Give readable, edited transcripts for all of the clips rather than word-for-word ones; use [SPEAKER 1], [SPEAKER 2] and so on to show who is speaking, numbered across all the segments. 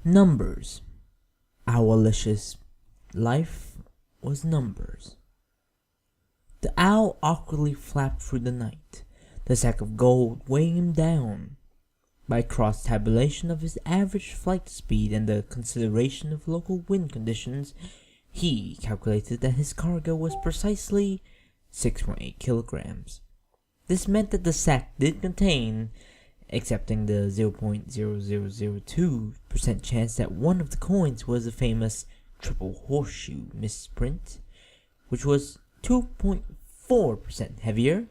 [SPEAKER 1] Numbers. Owlish's life was numbers. The owl awkwardly flapped through the night, the sack of gold weighing him down. By cross-tabulation of his average flight speed and the consideration of local wind conditions, he calculated that his cargo was precisely 6.8 kilograms. This meant that the sack did contain, excepting the 0.0002% chance that one of the coins was the famous triple horseshoe misprint, which was 2.4% heavier,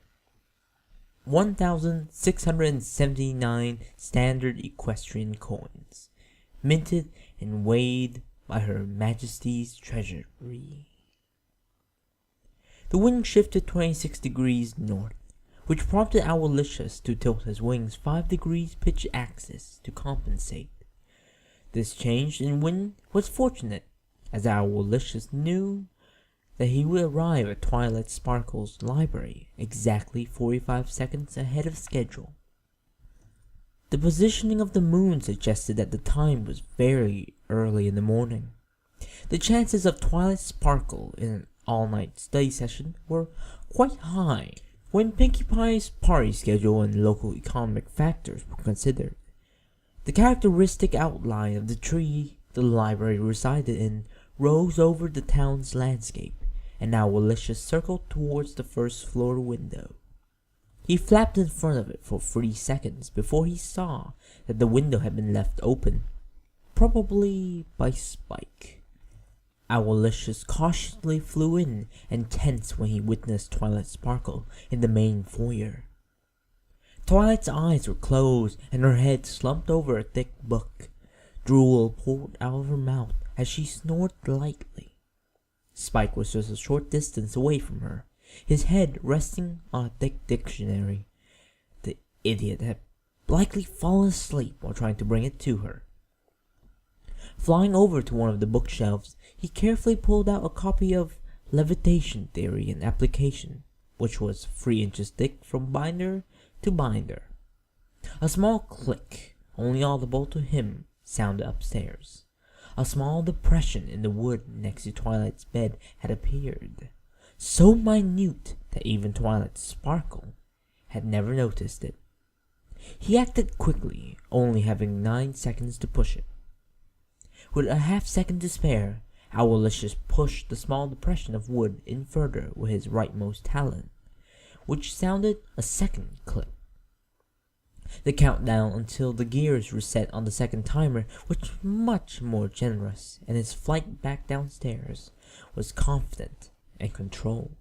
[SPEAKER 1] 1,679 standard equestrian coins, minted and weighed by Her Majesty's Treasury. The wind shifted 26 degrees north, which prompted Owlicious to tilt his wings 5 degrees pitch axis to compensate. This change in wind was fortunate, as Owlicious knew that he would arrive at Twilight Sparkle's library exactly 45 seconds ahead of schedule. The positioning of the moon suggested that the time was very early in the morning. The chances of Twilight Sparkle in an all-night study session were quite high when Pinkie Pie's party schedule and local economic factors were considered. The characteristic outline of the tree the library resided in rose over the town's landscape, and Owlicious circled towards the first floor window. He flapped in front of it for 3 seconds before he saw that the window had been left open, probably by Spike. Owlicious cautiously flew in and tensed when he witnessed Twilight Sparkle in the main foyer. Twilight's eyes were closed and her head slumped over a thick book. Drool poured out of her mouth as she snored lightly. Spike was just a short distance away from her, his head resting on a thick dictionary. The idiot had likely fallen asleep while trying to bring it to her. Flying over to one of the bookshelves, he carefully pulled out a copy of Levitation Theory and Application, which was 3 inches thick from binder to binder. A small click, only audible to him, sounded upstairs. A small depression in the wood next to Twilight's bed had appeared, so minute that even Twilight Sparkle had never noticed it. He acted quickly, only having 9 seconds to push it. With a half-second to spare, Owlicious pushed the small depression of wood in further with his rightmost talon, which sounded a second click. The countdown until the gears reset on the second timer was much more generous, and his flight back downstairs was confident and controlled.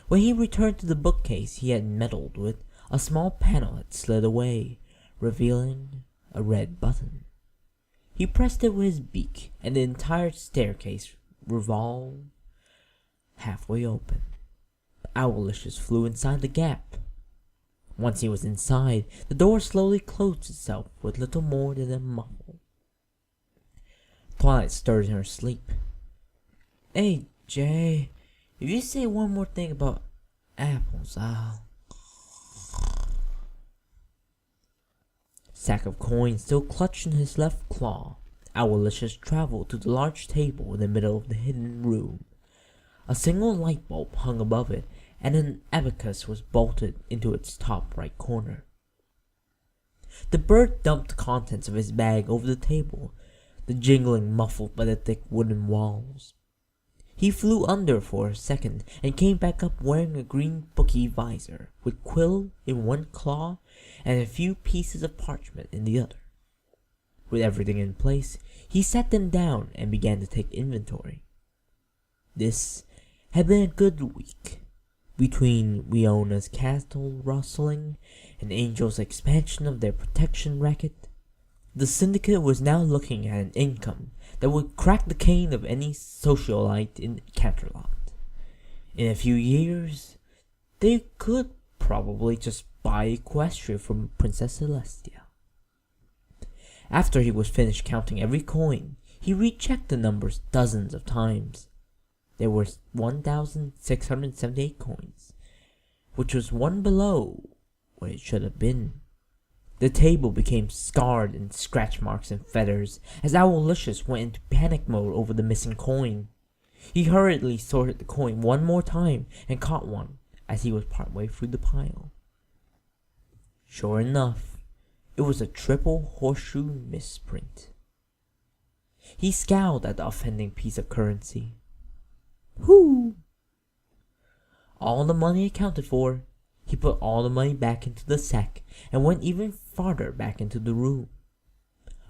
[SPEAKER 1] When he returned to the bookcase he had meddled with, a small panel had slid away, revealing a red button. He pressed it with his beak, and the entire staircase revolved halfway open. Owlicious flew inside the gap. Once he was inside, the door slowly closed itself with little more than a muffle. Twilight stirred in her sleep. "Hey, Jay, if you say one more thing about apples, I'll..." Sack of coins still clutched in his left claw, Owlicious traveled to the large table in the middle of the hidden room. A single light bulb hung above it, and an abacus was bolted into its top right corner. The bird dumped the contents of his bag over the table, the jingling muffled by the thick wooden walls. He flew under for a second and came back up wearing a green Bookie visor, with quill in one claw and a few pieces of parchment in the other. With everything in place, he sat them down and began to take inventory. This had been a good week. Between Wiona's castle rustling and Angel's expansion of their protection racket, the Syndicate was now looking at an income that would crack the cane of any socialite in Canterlot. In a few years, they could probably just buy Equestria from Princess Celestia. After he was finished counting every coin, he rechecked the numbers dozens of times. There were 1,678 coins, which was one below what it should have been. The table became scarred in scratch marks and feathers as Owlicious went into panic mode over the missing coin. He hurriedly sorted the coin one more time and caught one as he was partway through the pile. Sure enough, it was a triple horseshoe misprint. He scowled at the offending piece of currency. Whew! All the money accounted for, he put all the money back into the sack and went even farther back into the room.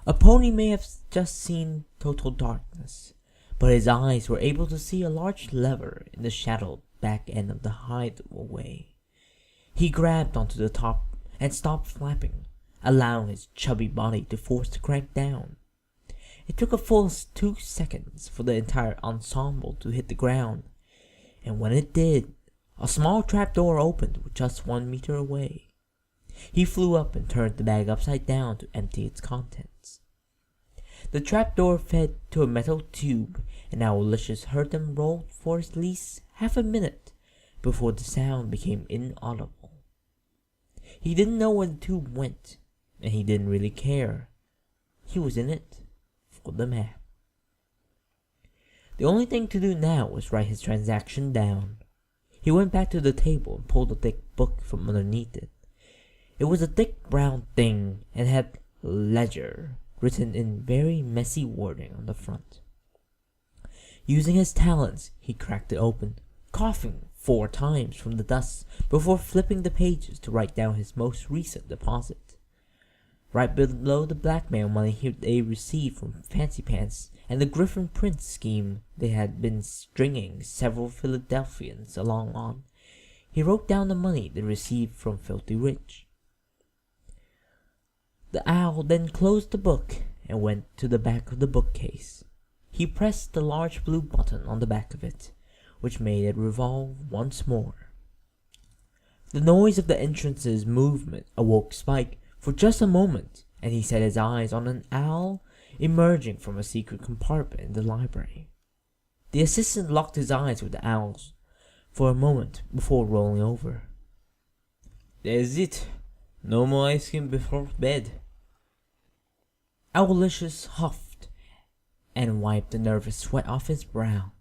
[SPEAKER 1] A pony may have just seen total darkness, but his eyes were able to see a large lever in the shadowed back end of the hideaway. He grabbed onto the top and stopped flapping, allowing his chubby body to force the crank down. It took a full 2 seconds for the entire ensemble to hit the ground, and when it did, a small trapdoor opened just 1 meter away. He flew up and turned the bag upside down to empty its contents. The trapdoor fed to a metal tube, and Owlicious heard them roll for at least half a minute before the sound became inaudible. He didn't know where the tube went, and he didn't really care. He was in it for the map. The only thing to do now was write his transaction down. He went back to the table and pulled a thick book from underneath it. It was a thick brown thing and had ledger written in very messy wording on the front. Using his talents, he cracked it open, coughing 4 times from the dust before flipping the pages to write down his most recent deposit. Right below the blackmail money they received from Fancy Pants and the Griffin Prince scheme they had been stringing several Philadelphians along on, he wrote down the money they received from Filthy Rich. The owl then closed the book and went to the back of the bookcase. He pressed the large blue button on the back of it, which made it revolve once more. The noise of the entrance's movement awoke Spike for just a moment, and he set his eyes on an owl emerging from a secret compartment in the library. The assistant locked his eyes with the owl's for a moment before rolling over. "That's it. No more ice cream before bed." Owlicious huffed and wiped the nervous sweat off his brow.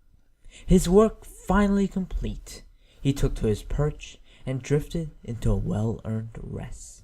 [SPEAKER 1] His work finally complete, he took to his perch and drifted into a well-earned rest.